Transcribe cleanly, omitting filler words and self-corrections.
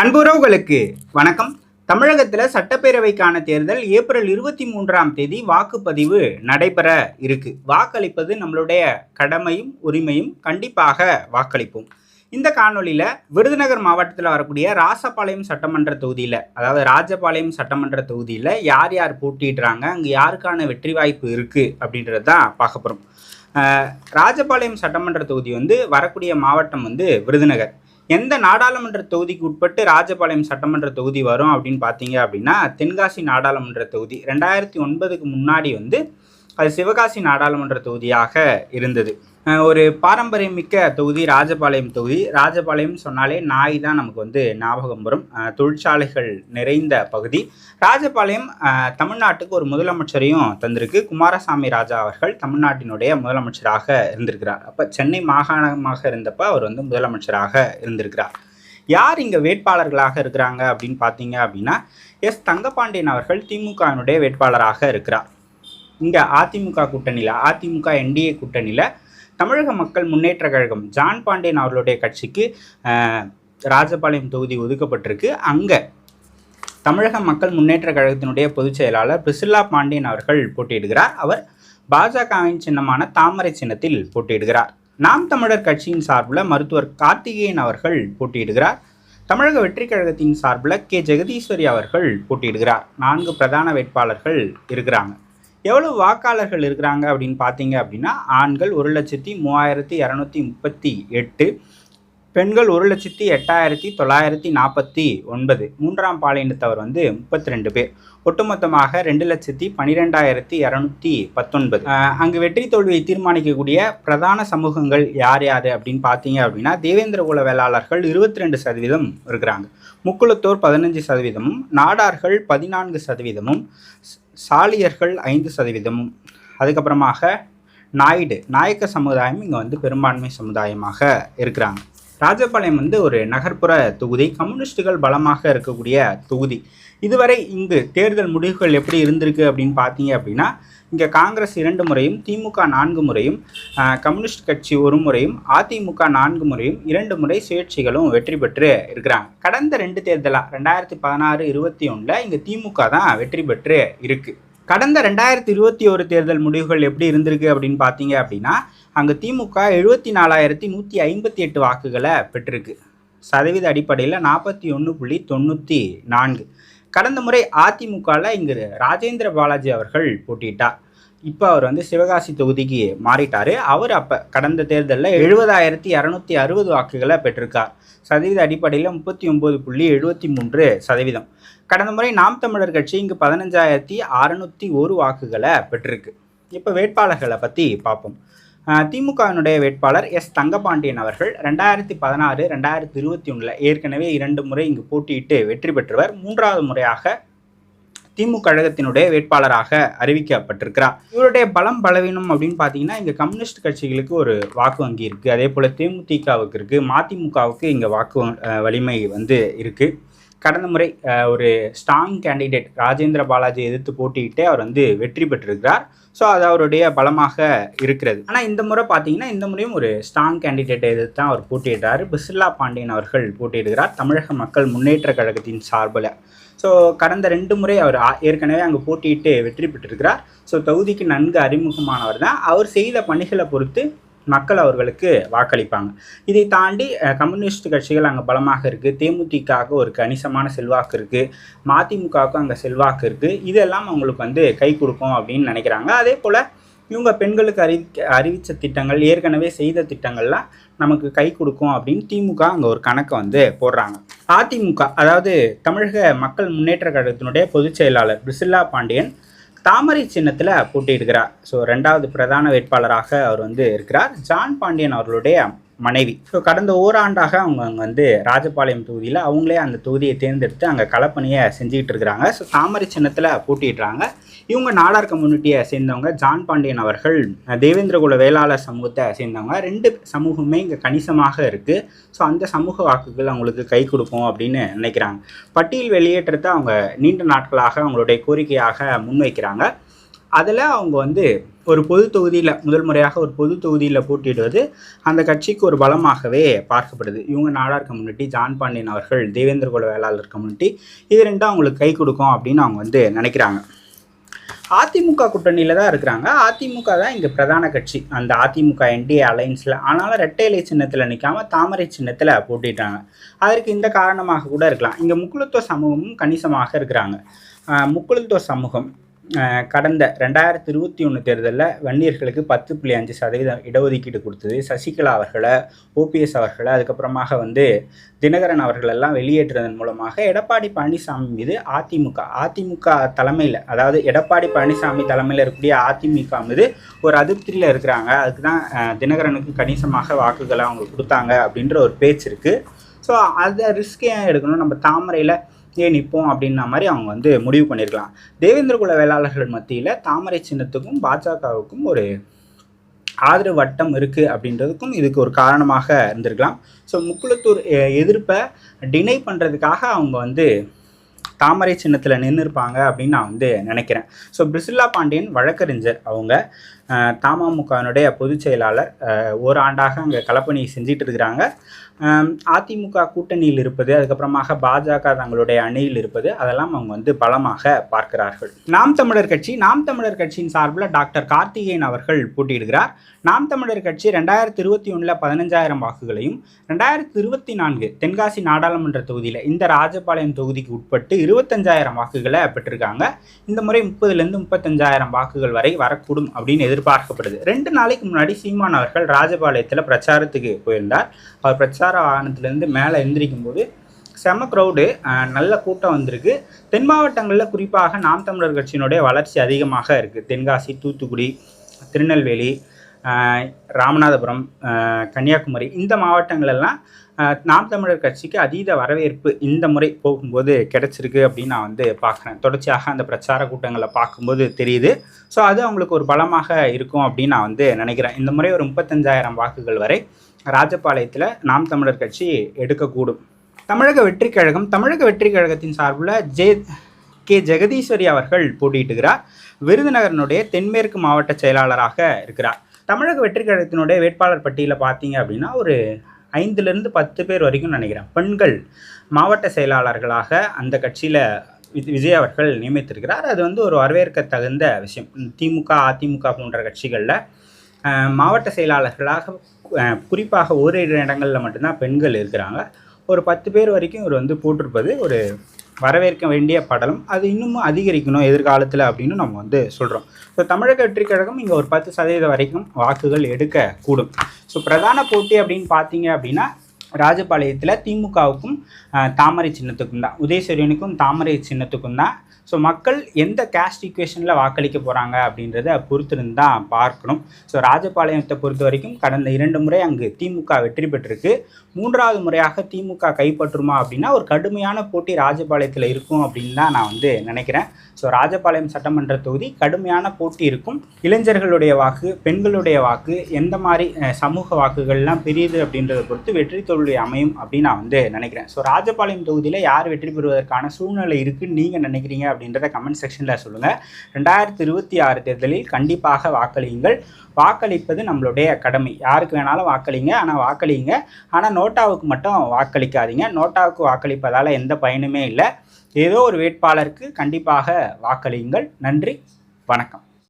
அன்புறவுகளுக்கு வணக்கம். தமிழகத்தில் சட்டப்பேரவைக்கான தேர்தல் ஏப்ரல் 23ஆம் தேதி வாக்குப்பதிவு நடைபெற இருக்கு. வாக்களிப்பது நம்மளுடைய கடமையும் உரிமையும். கண்டிப்பாக வாக்களிப்போம். இந்த காணொலியில் விருதுநகர் மாவட்டத்தில் வரக்கூடிய ராசபாளையம் சட்டமன்ற தொகுதியில், அதாவது ராஜபாளையம் சட்டமன்ற தொகுதியில் யார் யார் போட்டிடுறாங்க, அங்கே யாருக்கான வெற்றி வாய்ப்பு இருக்குது அப்படின்றது தான் பார்க்க போகிறோம். ராஜபாளையம் சட்டமன்ற தொகுதி வரக்கூடிய மாவட்டம் விருதுநகர். எந்த நாடாளுமன்ற தொகுதிக்கு உட்பட்டு ராஜபாளையம் சட்டமன்ற தொகுதி வரும் அப்படின்னு பார்த்தீங்க அப்படின்னா, தென்காசி நாடாளுமன்ற தொகுதி. 2009க்கு முன்னாடி அது சிவகாசி நாடாளுமன்ற தொகுதியாக இருந்தது. ஒரு பாரம்பரியமிக்க தொகுதி ராஜபாளையம் தொகுதி. ராஜபாளையம் சொன்னாலே நாய் தான் நமக்கு ஞாபகம் வரும். தொழிற்சாலைகள் நிறைந்த பகுதி. ராஜபாளையம் தமிழ்நாட்டுக்கு ஒரு முதலமைச்சரையும் தந்திருக்கு. குமாரசாமி ராஜா அவர்கள் தமிழ்நாட்டினுடைய முதலமைச்சராக இருந்திருக்கிறார். அப்போ சென்னை மாகாணமாக இருந்தப்போ அவர் முதலமைச்சராக இருந்திருக்கிறார். யார் இங்கே வேட்பாளர்களாக இருக்கிறாங்க அப்படின்னு பார்த்தீங்க அப்படின்னா, எஸ் தங்கபாண்டியன் அவர்கள் திமுகவினுடைய வேட்பாளராக இருக்கிறார். இங்கே அதிமுக கூட்டணியில், அதிமுக என்டிஏ கூட்டணியில் தமிழக மக்கள் முன்னேற்ற கழகம் ஜான் பாண்டியன் அவர்களுடைய கட்சிக்கு ராஜபாளையம் தொகுதி ஒதுக்கப்பட்டிருக்கு. அங்கே தமிழக மக்கள் முன்னேற்ற கழகத்தினுடைய பொதுச் செயலாளர் பிரிசில்லா பாண்டியன் அவர்கள் போட்டியிடுகிறார். அவர் பாஜகவின் சின்னமான தாமரை சின்னத்தில் போட்டியிடுகிறார். நாம் தமிழர் கட்சியின் சார்பில் மருத்துவர் கார்த்திகேயன் அவர்கள் போட்டியிடுகிறார். தமிழக வெற்றி கழகத்தின் சார்பில் கே ஜெகதீஸ்வரி அவர்கள் போட்டியிடுகிறார். 4 பிரதான வேட்பாளர்கள் இருக்கிறாங்க. எவ்வளவு வாக்காளர்கள் இருக்கிறாங்க அப்படின்னு பார்த்தீங்க அப்படின்னா, ஆண்கள் 1,03,238, பெண்கள் 1,08,949, மூன்றாம் பாலினத்தவர் 32 பேர். ஒட்டுமொத்தமாக 2,12,219. அங்கு வெற்றி தோல்வியை தீர்மானிக்கக்கூடிய பிரதான சமூகங்கள் யார் யார் அப்படின்னு பார்த்தீங்க அப்படின்னா, தேவேந்திர குல வேளாளர்கள் 22% இருக்கிறாங்க. முக்குளத்தோர் 15%, நாடார்கள் 14%, சாலியர்கள் 5%, அதுக்கப்புறமாக நாயக்க சமுதாயம் இங்கே பெரும்பான்மை சமுதாயமாக இருக்கிறாங்க. ராஜபாளையம் ஒரு நகர்ப்புற தொகுதி. கம்யூனிஸ்டுகள் பலமாக இருக்கக்கூடிய தொகுதி. இதுவரை இங்கு தேர்தல் முடிவுகள் எப்படி இருந்திருக்கு அப்படின்னு பார்த்தீங்க அப்படின்னா, இங்கே காங்கிரஸ் 2 முறையும், திமுக 4 முறையும், கம்யூனிஸ்ட் கட்சி 1 முறையும், அதிமுக 4 முறையும், 2 முறை சுயேட்சைகளும் வெற்றி பெற்று இருக்கிறாங்க. கடந்த 2 தேர்தலாக 2016, 21 இங்கே திமுக தான் வெற்றி பெற்று இருக்குது. கடந்த 2021 தேர்தல் முடிவுகள் எப்படி இருந்திருக்கு அப்படின்னு பார்த்தீங்க அப்படின்னா, அங்கே திமுக 74,158 வாக்குகளை பெற்றிருக்கு. சதவீத அடிப்படையில் 41.94. கடந்த முறை அதிமுகவில் இங்கு ராஜேந்திர பாலாஜி அவர்கள் போட்டியிட்டார். இப்போ அவர் சிவகாசி தொகுதிக்கு மாறிட்டார். அவர் அப்போ கடந்த தேர்தலில் 70,260 வாக்குகளை பெற்றிருக்கார். சதவீத அடிப்படையில் 39.73%. கடந்த முறை நாம் தமிழர் கட்சி இங்கு 15,601 வாக்குகளை பெற்றிருக்கு. இப்போ வேட்பாளர்களை பற்றி பார்ப்போம். திமுகவினுடைய வேட்பாளர் எஸ் தங்கபாண்டியன் அவர்கள் 2016, 2021 ஏற்கனவே 2 முறை இங்கு போட்டியிட்டு வெற்றி பெற்றவர். 3வது முறையாக திமுக கழகத்தினுடைய வேட்பாளராக அறிவிக்கப்பட்டிருக்கிறார். இவருடைய பலம் பலவீனம் அப்படின்னு பார்த்தீங்கன்னா, இங்கே கம்யூனிஸ்ட் கட்சிகளுக்கு ஒரு வாக்கு வங்கி இருக்குது. அதே போல் தேமுதிகவுக்கு இருக்குது. மதிமுகவுக்கு இங்கே வாக்கு வலிமை இருக்குது. கடந்த முறை ஒரு ஸ்ட்ராங் கேண்டிடேட் ராஜேந்திர பாலாஜி எதிர்த்து போட்டியிட்டு அவர் வெற்றி பெற்றிருக்கிறார். ஸோ அது அவருடைய பலமாக இருக்கிறது. ஆனால் இந்த முறை பார்த்தீங்கன்னா, இந்த முறையும் ஒரு ஸ்ட்ராங் கேண்டிடேட்டை எதிர்த்து தான் அவர் போட்டியிடுறார். பிரிசில்லா பாண்டியன் அவர்கள் போட்டியிடுகிறார் தமிழக மக்கள் முன்னேற்ற கழகத்தின் சார்பில். ஸோ கடந்த 2 முறை அவர் ஏற்கனவே அங்கே போட்டியிட்டு வெற்றி பெற்றிருக்கிறார். ஸோ தொகுதிக்கு நன்கு அறிமுகமானவர் தான். அவர் செய்த பணிகளை பொறுத்து மக்கள் அவர்களுக்கு வாக்களிப்பாங்க. இதை தாண்டி கம்யூனிஸ்ட் கட்சிகள் அங்கே பலமாக இருக்குது. தேமுதிகவுக்கு ஒரு கணிசமான செல்வாக்கு இருக்குது. மதிமுகவுக்கும் அங்கே செல்வாக்கு இருக்குது. இதெல்லாம் அவங்களுக்கு கை கொடுக்கும் அப்படின்னு நினைக்கிறாங்க. அதே போல் இவங்க பெண்களுக்கு அறிவித்த திட்டங்கள், ஏற்கனவே செய்த திட்டங்கள்லாம் நமக்கு கை கொடுக்கும் அப்படின்னு திமுக அங்கே ஒரு கணக்கை போடுறாங்க. அதிமுக, அதாவது தமிழக மக்கள் முன்னேற்ற கழகத்தினுடைய பொதுச் செயலாளர் பிரிசில்லா பாண்டியன் தாமரை சின்னத்தில் போட்டியிடுகிறார். ஸோ 2வது பிரதான வேட்பாளராக அவர் இருக்கிறார். ஜான் பாண்டியன் அவர்களுடைய மனைவி. ஸோ கடந்த ஓராண்டாக அவங்க அங்கே ராஜபாளையம் தொகுதியில் அவங்களே அந்த தொகுதியை தேர்ந்தெடுத்து அங்கே களப்பணியை செஞ்சுக்கிட்டு இருக்கிறாங்க. ஸோ தாமரை சின்னத்தில் போட்டியிடுறாங்க. இவங்க நாடார் கம்யூனிட்டியை சேர்ந்தவங்க. ஜான் பாண்டியன் அவர்கள் தேவேந்திர குல வேளாளர் சமூகத்தை சேர்ந்தவங்க. 2 சமூகமே இங்கே கணிசமாக இருக்குது. ஸோ அந்த சமூக வாக்குகள் அவங்களுக்கு கை கொடுக்கும் அப்படின்னு நினைக்கிறாங்க. பட்டியல் வெளியேற்றத்தை அவங்க நீண்ட நாட்களாக அவங்களுடைய கோரிக்கையாக முன்வைக்கிறாங்க. அதில் அவங்க வந்து ஒரு பொது தொகுதியில் முதல் முறையாக ஒரு பொது தொகுதியில் போட்டியிடுவது அந்த கட்சிக்கு ஒரு பலமாகவே பார்க்கப்படுது. இவங்க நாடார் கம்யூனிட்டி, ஜான் பாண்டியன் அவர்கள் தேவேந்திர குல வேளாளர் கம்யூனிட்டி, இது ரெண்டும் அவங்களுக்கு கை கொடுக்கும் அப்படின்னு அவங்க வந்து நினைக்கிறாங்க. அதிமுக கூட்டணியில் தான் இருக்கிறாங்க. அதிமுக தான் இங்கே பிரதான கட்சி அந்த அதிமுக என்டிஏ அலைன்ஸில். ஆனாலும் ரெட்டை இலை சின்னத்தில் நிற்காம தாமரை சின்னத்தில் போட்டிட்டாங்க. அதற்கு இந்த காரணமாக கூட இருக்கலாம். இங்கே முக்குளத்தோர் சமூகமும் கணிசமாக இருக்கிறாங்க. முக்குளத்தோர் சமூகம் கடந்த 2021 தேர்தலில் வன்னியர்களுக்கு 10.5% இடஒதுக்கீடு கொடுத்தது. சசிகலா அவர்களை, ஓபிஎஸ் அவர்களை, அதுக்கப்புறமாக வந்து தினகரன் அவர்களெல்லாம் வெளியேற்றுவதன் மூலமாக எடப்பாடி பழனிசாமி மீது அதிமுக தலைமையில், அதாவது எடப்பாடி பழனிசாமி தலைமையில் இருக்கக்கூடிய அதிமுக மீது ஒரு அதிருப்தியில் இருக்கிறாங்க. அதுக்கு தான் தினகரனுக்கு கணிசமாக வாக்குகளை அவங்க கொடுத்தாங்க அப்படின்ற ஒரு பேச்சு இருக்குது. ஸோ அதை ரிஸ்க் ஏன் எடுக்கணும், நம்ம தாமரையில் ஏன் நிற்போம் அப்படின்ன மாதிரி அவங்க வந்து முடிவு பண்ணியிருக்கலாம். தேவேந்திர குல வேளாளர்கள் மத்தியில் தாமரை சின்னத்துக்கும் பாஜகவுக்கும் ஒரு ஆதரவு வட்டம் இருக்குது அப்படின்றதுக்கும் இதுக்கு ஒரு காரணமாக இருந்திருக்கலாம். ஸோ முக்குளத்தூர் எதிர்ப்பை டினை பண்ணுறதுக்காக அவங்க வந்து தாமரை சின்னத்தில் நின்று இருப்பாங்க அப்படின்னு நான் வந்து நினைக்கிறேன். ஸோ பிரிசில்லா பாண்டியன் வழக்கறிஞர், அவங்க தமுகவினுடைய பொதுச் செயலாளர், ஓராண்டாக அங்கே களப்பணி செஞ்சிட்டு இருக்கிறாங்க. அதிமுக கூட்டணியில் இருப்பது, அதுக்கப்புறமாக பாஜக தங்களுடைய அணியில் இருப்பது, அதெல்லாம் அவங்க வந்து பலமாக பார்க்கிறார்கள். நாம் தமிழர் கட்சியின் சார்பில் டாக்டர் கார்த்திகேயன் அவர்கள் போட்டியிடுகிறார். நாம் தமிழர் கட்சி 2021 15,000 வாக்குகளையும், 2024 தென்காசி நாடாளுமன்ற தொகுதியில் இந்த ராஜபாளையம் தொகுதிக்கு உட்பட்டு 25,000 வாக்குகளை பெற்றிருக்காங்க. இந்த முறை 30,000 to 35,000 வாக்குகள் வரை வரக்கூடும் அப்படின்னு எதிர்பார்க்கப்படுது. 2 நாளைக்கு முன்னாடி சீமான் அவர்கள் ராஜபாளையத்தில் பிரச்சாரத்துக்கு போயிருந்தார். அவர் பிரச்சார வாகனத்திலேருந்து மேலே எந்திரிக்கும் போது செம க்ரௌடு, நல்ல கூட்டம் வந்திருக்கு. தென் மாவட்டங்களில் குறிப்பாக நாம் தமிழர் கட்சியினுடைய வளர்ச்சி அதிகமாக இருக்குது. தென்காசி, தூத்துக்குடி, திருநெல்வேலி, ராமநாதபுரம், கன்னியாகுமரி, இந்த மாவட்டங்களெல்லாம் நாம் தமிழர் கட்சிக்கு அதீத வரவேற்பு இந்த முறை போகும்போது கிடைச்சிருக்கு அப்படின்னு நான் வந்து பார்க்குறேன். தொடர்ச்சியாக அந்த பிரச்சார கூட்டங்களை பார்க்கும்போது தெரியுது. ஸோ அது அவங்களுக்கு ஒரு பலமாக இருக்கும் அப்படின்னு நான் வந்து நினைக்கிறேன். இந்த முறை ஒரு 35,000 வாக்குகள் வரை ராஜபாளையத்தில் நாம் தமிழர் கட்சி எடுக்கக்கூடும். தமிழக வெற்றி கழகத்தின் சார்பில் கே ஜெகதீஸ்வரி அவர்கள் போட்டியிட்டுகிறார். விருதுநகரனுடைய தென்மேற்கு மாவட்ட செயலாளராக இருக்கிறார். தமிழக வெற்றி கழகத்தினுடைய வேட்பாளர் பட்டியலில் பார்த்தீங்க அப்படின்னா ஒரு 5 to 10 பேர் வரைக்கும் நினைக்கிறேன் பெண்கள் மாவட்ட செயலாளர்களாக அந்த கட்சியில் விஜய் அவர்கள் நியமித்திருக்கிறார். அது வந்து ஒரு வரவேற்க தகுந்த விஷயம். திமுக, அதிமுக போன்ற கட்சிகளில் மாவட்ட செயலாளர்களாக குறிப்பாக ஓரிரு இடங்களில் மட்டும்தான் பெண்கள் இருக்கிறாங்க. ஒரு 10 பேர் வரைக்கும் இவர் வந்து போட்டிருப்பது ஒரு வரவேற்க வேண்டிய படலம். அது இன்னமும் அதிகரிக்கணும் எதிர்காலத்தில் அப்படின்னு நம்ம வந்து சொல்கிறோம். ஸோ தமிழக வெற்றி கழகம் இங்கே ஒரு 10% வரைக்கும் வாக்குகள் எடுக்கக்கூடும். ஸோ பிரதான போட்டி அப்படின்னு பார்த்தீங்க அப்படின்னா ராஜபாளையத்தில் திமுகவுக்கும் தாமரை சின்னத்துக்கும் தான், உதயசூரியனுக்கும் தாமரை சின்னத்துக்கும் தான். ஸோ மக்கள் எந்த கேஸ்ட் ஈக்குவேஷனில் வாக்களிக்க போகிறாங்க அப்படின்றத பொறுத்திருந்து தான் பார்க்கணும். ஸோ ராஜபாளையத்தை பொறுத்த வரைக்கும் கடந்த 2 முறை அங்கு திமுக வெற்றி பெற்றிருக்கு. 3வது முறையாக திமுக கைப்பற்றுமா அப்படின்னா ஒரு கடுமையான போட்டி ராஜபாளையத்தில் இருக்கும் அப்படின்னு தான் நான் வந்து நினைக்கிறேன். ஸோ ராஜபாளையம் சட்டமன்ற தொகுதி கடுமையான போட்டி இருக்கும். இளைஞர்களுடைய வாக்கு, பெண்களுடைய வாக்கு, எந்த மாதிரி சமூக வாக்குகள்லாம் பெரியது அப்படின்றத பொறுத்து வெற்றி தோல்வி அமையும் அப்படின்னு நான் வந்து நினைக்கிறேன். ஸோ ராஜபாளையம் தொகுதியில் யார் வெற்றி பெறுவதற்கான சூழ்நிலை இருக்குன்னு நீங்கள் நினைக்கிறீங்க அப்படின்றத கமெண்ட் செக்ஷனில் சொல்லுங்கள். 2026 தேர்தலில் கண்டிப்பாக வாக்களியுங்கள். வாக்களிப்பது நம்மளுடைய கடமை. யாருக்கு வேணாலும் வாக்களிங்க, ஆனால் வாக்களிங்க. ஆனால் நோட்டாவுக்கு மட்டும் வாக்களிக்காதீங்க. நோட்டாவுக்கு வாக்களிப்பதால் எந்த பயனுமே இல்லை. ஏதோ ஒரு வேட்பாளருக்கு கண்டிப்பாக வாக்களியுங்கள். நன்றி, வணக்கம்.